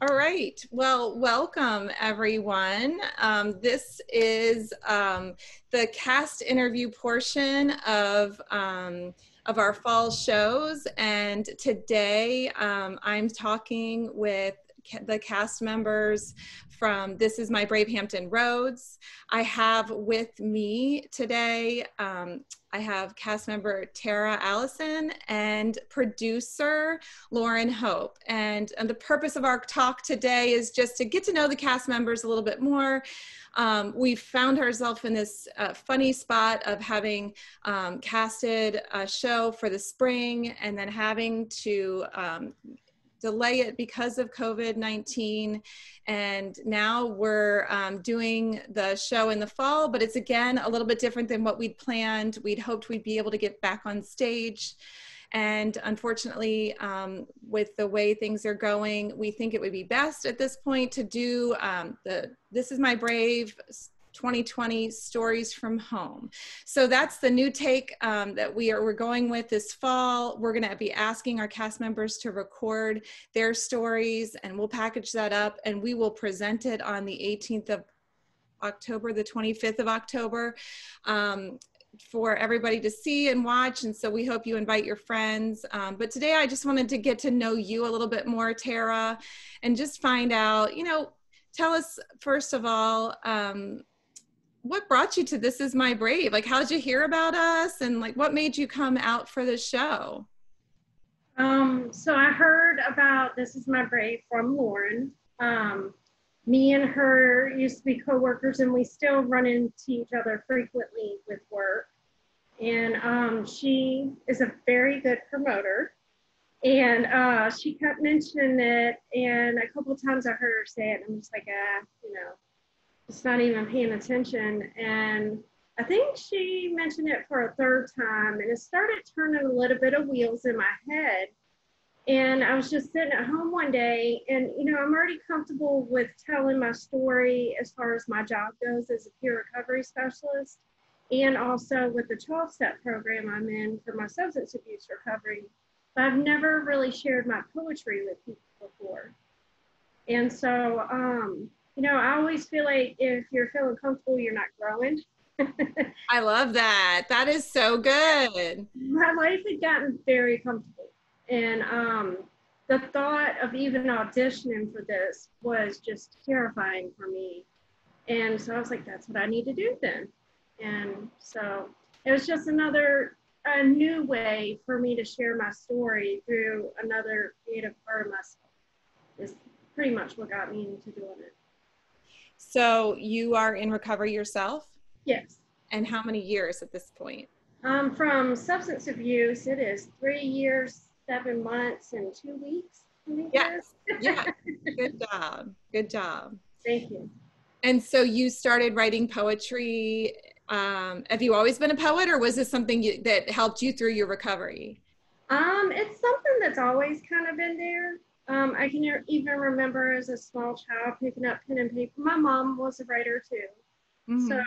All right. Well, welcome everyone. This is the cast interview portion of our fall shows, and today I'm talking with the cast members from This Is My Brave Hampton Roads. I have with me today, I have cast member Tara Allison and producer Lauren Hope. And the purpose of our talk today is just to get to know the cast members a little bit more. We found ourselves in this funny spot of having casted a show for the spring and then having to delay it because of COVID-19. And now we're doing the show in the fall, but it's again a little bit different than what we'd planned. We'd hoped we'd be able to get back on stage. And unfortunately, with the way things are going, we think it would be best at this point to do This Is My Brave 2020 Stories from Home. So that's the new take that we're going with this fall. We're gonna be asking our cast members to record their stories, and we'll package that up and we will present it on the 18th of October, the 25th of October. For everybody to see and watch, and so we hope you invite your friends. But today I just wanted to get to know you a little bit more, Tara, and just find out, tell us first of all, what brought you to This Is My Brave? Like, how did you hear about us, and like what made you come out for the show? So I heard about This Is My Brave from Lauren. Me and her used to be co-workers, and we still run into each other frequently with work. And she is a very good promoter. And she kept mentioning it, and a couple of times I heard her say it, and I'm just like, just not even paying attention. And I think she mentioned it for a third time, and it started turning a little bit of wheels in my head. And I was just sitting at home one day, and I'm already comfortable with telling my story as far as my job goes as a peer recovery specialist, and also with the 12-step program I'm in for my substance abuse recovery. But I've never really shared my poetry with people before. And so, I always feel like if you're feeling comfortable, you're not growing. I love that. That is so good. My life had gotten very comfortable. And the thought of even auditioning for this was just terrifying for me. And so I was like, that's what I need to do then. And so it was just a new way for me to share my story through another creative part of myself. Is pretty much what got me into doing it. So you are in recovery yourself? Yes. And how many years at this point? From substance abuse, it is 3 years, 7 months, and 2 weeks. Yes. Yeah. Good job. Good job. Thank you. And so you started writing poetry. Have you always been a poet, or was this something that helped you through your recovery? It's something that's always kind of been there. I can even remember as a small child picking up pen and paper. My mom was a writer too. Mm-hmm. So,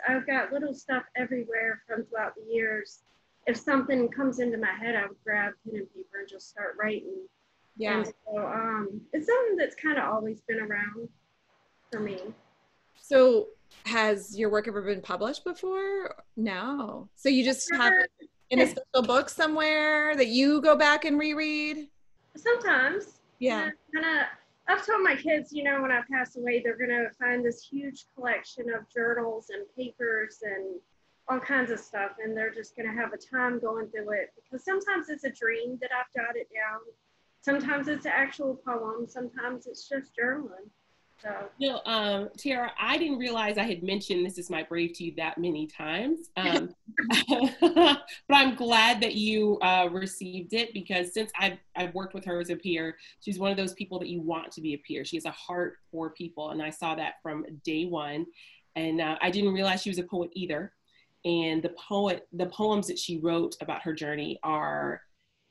I've got little stuff everywhere from throughout the years. If something comes into my head, I would grab pen and paper and just start writing. Yeah. And so, it's something that's kind of always been around for me. So has your work ever been published before? No. So you just have it in a special book somewhere that you go back and reread? Sometimes. Yeah. I've told my kids, when I pass away, they're going to find this huge collection of journals and papers and all kinds of stuff, and they're just going to have a time going through it, because sometimes it's a dream that I've jotted down. Sometimes it's an actual poem. Sometimes it's just journaling. So. Tara, I didn't realize I had mentioned This Is My Brave to you that many times, but I'm glad that you received it, because since I've worked with her as a peer, she's one of those people that you want to be a peer. She has a heart for people, and I saw that from day one. And I didn't realize she was a poet either. And the poems that she wrote about her journey are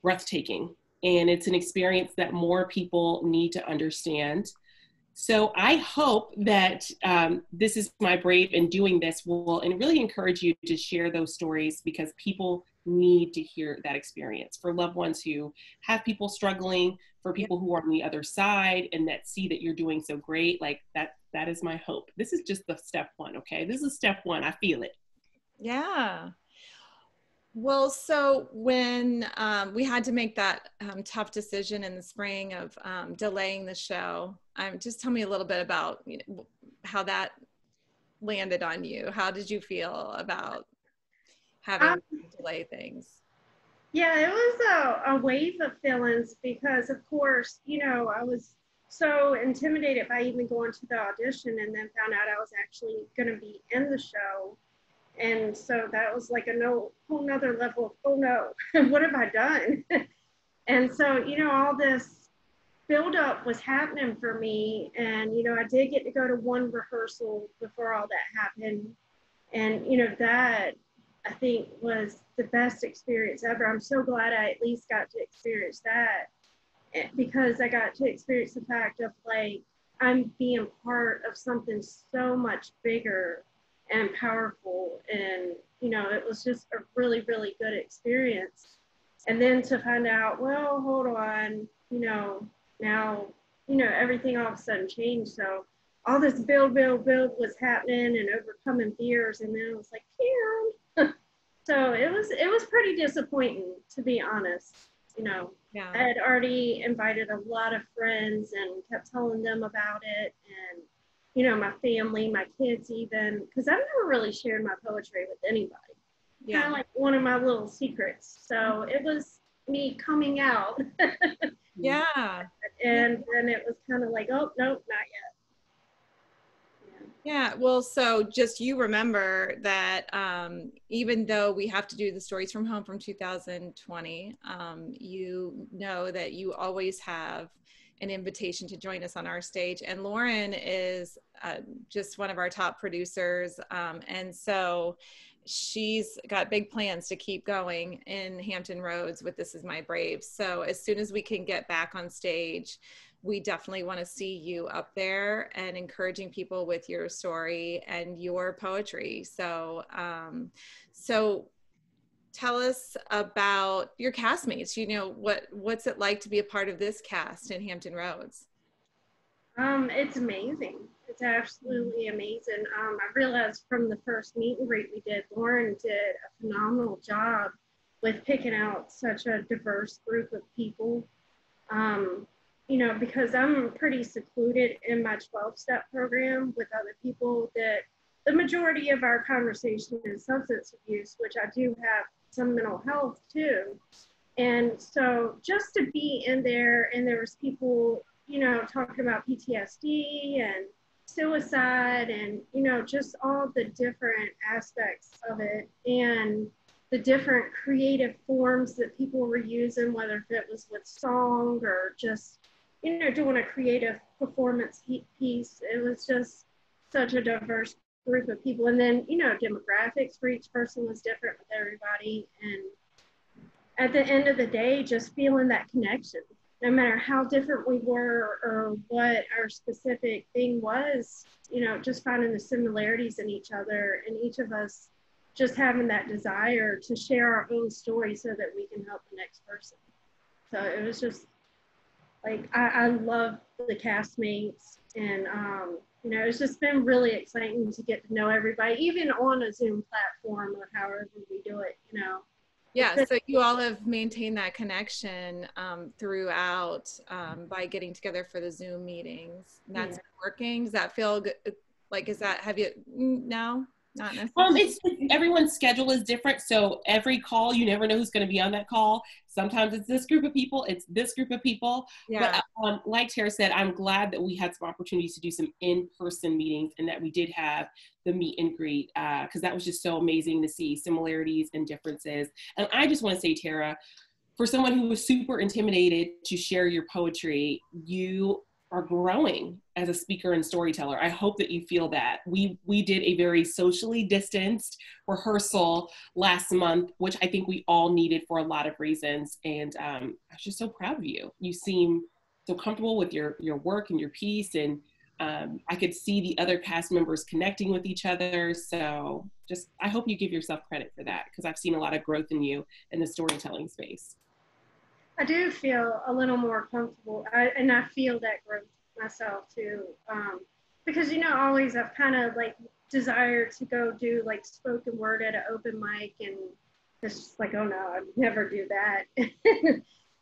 breathtaking. And it's an experience that more people need to understand. So I hope that This Is My Brave and doing this will and really encourage you to share those stories, because people need to hear that experience, for loved ones who have people struggling, for people who are on the other side and that see that you're doing so great. Like that is my hope. This is just the step one. Okay. This is step one. I feel it. Yeah. Well, so when we had to make that tough decision in the spring of delaying the show, just tell me a little bit about how that landed on you. How did you feel about having to delay things? Yeah, it was a wave of feelings because, of course, I was so intimidated by even going to the audition, and then found out I was actually going to be in the show. And so that was like whole nother level of, oh no, what have I done? And so, all this buildup was happening for me. And, I did get to go to one rehearsal before all that happened. And, that I think was the best experience ever. I'm so glad I at least got to experience that, because I got to experience the fact of like, I'm being part of something so much bigger and powerful. And, it was just a really, really good experience. And then to find out, well, hold on, now, everything all of a sudden changed. So all this build was happening and overcoming fears. And then it was like, Karen. So it was pretty disappointing, to be honest. Yeah. I had already invited a lot of friends and kept telling them about it. And, my family, my kids even, because I've never really shared my poetry with anybody. Yeah. Kind of like one of my little secrets. So it was me coming out. Yeah. And then it was kind of like, oh, nope, not yet. Yeah, well, so just you remember that even though we have to do the Stories from Home from 2020, you know that you always have an invitation to join us on our stage. And Lauren is just one of our top producers. And so she's got big plans to keep going in Hampton Roads with This Is My Brave. So as soon as we can get back on stage, we definitely want to see you up there and encouraging people with your story and your poetry. So, so tell us about your castmates. What's it like to be a part of this cast in Hampton Roads? It's amazing. It's absolutely amazing. I realized from the first meet and greet we did, Lauren did a phenomenal job with picking out such a diverse group of people. Because I'm pretty secluded in my 12-step program with other people, that the majority of our conversation is substance abuse, which I do have some mental health too. And so just to be in there, and there was people, talking about PTSD and suicide and, just all the different aspects of it, and the different creative forms that people were using, whether if it was with song or just, doing a creative performance piece. It was just such a diverse group of people. And then, demographics for each person was different with everybody. And at the end of the day, just feeling that connection, no matter how different we were or what our specific thing was, just finding the similarities in each other, and each of us just having that desire to share our own story so that we can help the next person. So it was just like, I love the castmates, and it's just been really exciting to get to know everybody, even on a Zoom platform or however we do it. Yeah, so you all have maintained that connection throughout by getting together for the Zoom meetings. That's working. Does that feel good? Like, have you, no? Not necessarily. Everyone's schedule is different. So every call, you never know who's going to be on that call. Sometimes it's this group of people, it's this group of people. Yeah. But like Tara said, I'm glad that we had some opportunities to do some in-person meetings, and that we did have the meet and greet, because that was just so amazing to see similarities and differences. And I just want to say, Tara, for someone who was super intimidated to share your poetry, you are growing as a speaker and storyteller. I hope that you feel that. We did a very socially distanced rehearsal last month, which I think we all needed for a lot of reasons. And I was just so proud of you. You seem so comfortable with your work and your piece. And I could see the other cast members connecting with each other. So just, I hope you give yourself credit for that, because I've seen a lot of growth in you in the storytelling space. I do feel a little more comfortable, and I feel that growth myself too, because always I've kind of like desired to go do like spoken word at an open mic, and it's just like, oh no, I'd never do that.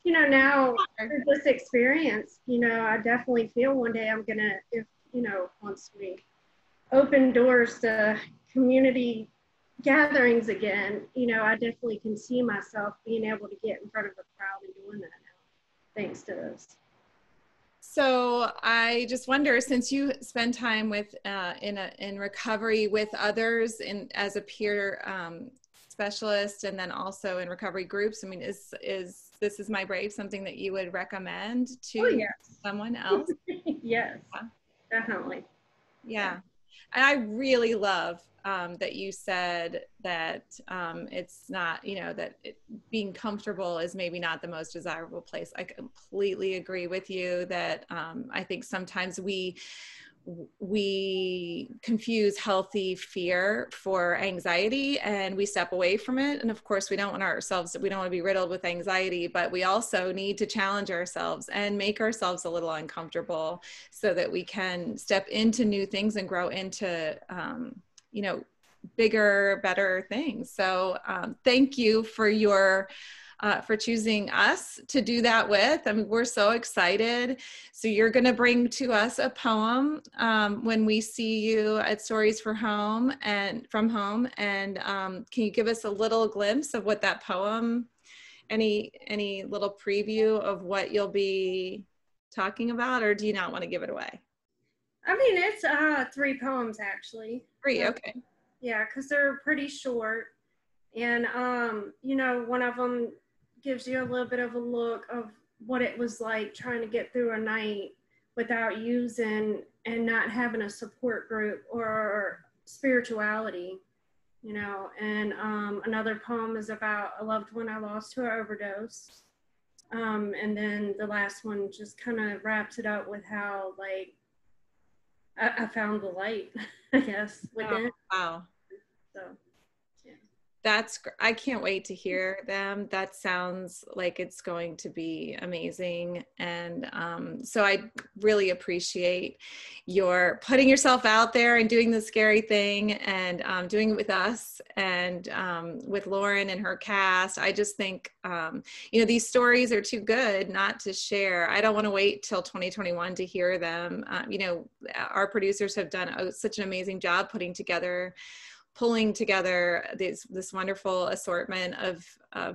Now through this experience, I definitely feel one day I'm gonna, if once we open doors to community gatherings again, I definitely can see myself being able to get in front of a crowd and doing that now, thanks to this. So I just wonder, since you spend time with in recovery with others as a peer specialist, and then also in recovery groups, I mean, is This Is My Brave something that you would recommend to someone else? Yes, definitely. Yeah. And I really love that you said that it's not, that being comfortable is maybe not the most desirable place. I completely agree with you that I think sometimes we confuse healthy fear for anxiety, and we step away from it. And of course, we don't want to be riddled with anxiety, but we also need to challenge ourselves and make ourselves a little uncomfortable so that we can step into new things and grow into, bigger, better things. So thank you for choosing us to do that with. I mean, we're so excited. So you're going to bring to us a poem when we see you at Stories from Home. And can you give us a little glimpse of what that poem, any little preview of what you'll be talking about, or do you not want to give it away? I mean, it's 3 poems actually. 3, okay. Yeah, because they're pretty short. And, one of them gives you a little bit of a look of what it was like trying to get through a night without using and not having a support group or spirituality, and another poem is about a loved one I lost to an overdose. And then the last one just kind of wraps it up with how, like, I found the light, I guess, within. Oh, wow. So. I can't wait to hear them. That sounds like it's going to be amazing. And so I really appreciate your putting yourself out there and doing the scary thing, and doing it with us and with Lauren and her cast. I just think, these stories are too good not to share. I don't want to wait till 2021 to hear them. Our producers have done such an amazing job pulling together this wonderful assortment of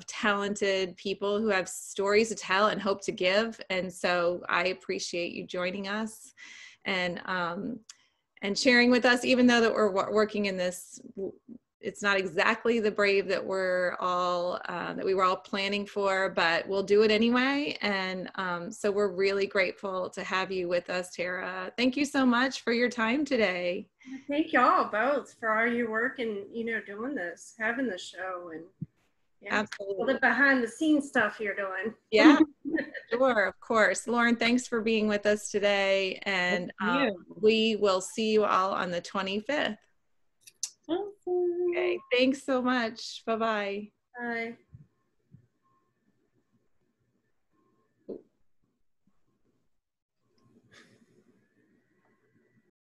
talented people who have stories to tell and hope to give. And so I appreciate you joining us and sharing with us, even though that we're working in this, it's not exactly the brave that we were all planning for, but we'll do it anyway. And so we're really grateful to have you with us, Tara. Thank you so much for your time today. Thank y'all both for all your work and, doing this, having the show, and absolutely all the behind the scenes stuff you're doing. Yeah, sure, of course. Lauren, thanks for being with us today. And we will see you all on the 25th. Awesome. Okay, thanks so much. Bye-bye. Bye.